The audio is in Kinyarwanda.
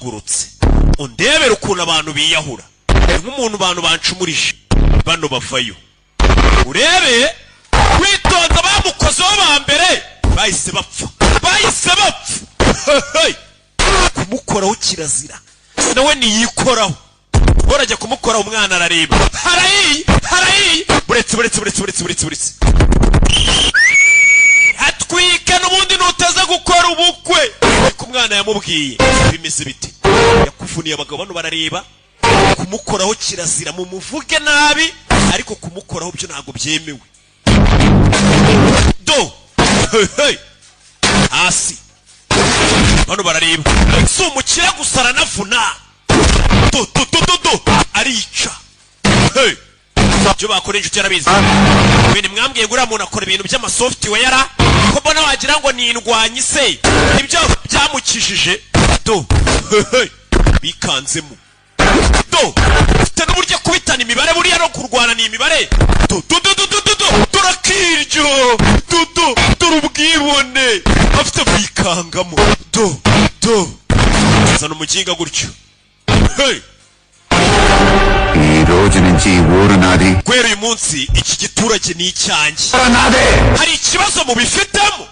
mpagurutse undebera ukuntu abantu biyahura nk'umuntu abantu bancumurije bano bavayo urebe witonda bamukozeho ba mbere bahise bapfa kumukoraho kirazira nawe niyikoraho urajya kumukoraho umwana arareba harayi buretse hatwika n'ubundi nutaza gukora ubukwe ariko umwana yamubwiye bimeze biti yakuvuniye abagabo bano barareba kumukoraho kirazira mu muvuge nabi ariko kumukoraho byo ntabwo byemewe hasi bano barareba si umukire gusa aranavuna arica ibyo bakora inshuti yarabizi ibintu mwambwiye ngo uriya muntu akora ibintu by'amasoftware ko mbona wagira ngo ni indwanyi se nibyo byamukijije bikanzemo ufite n'uburyo kubitana imibare buriya no kurwana ni imibare turakiryo dore ubwibone afite bikangamo zana umuginga gutyo guhera uyu munsi iki giturage ni icyanjye hari ikibazo mubifitemo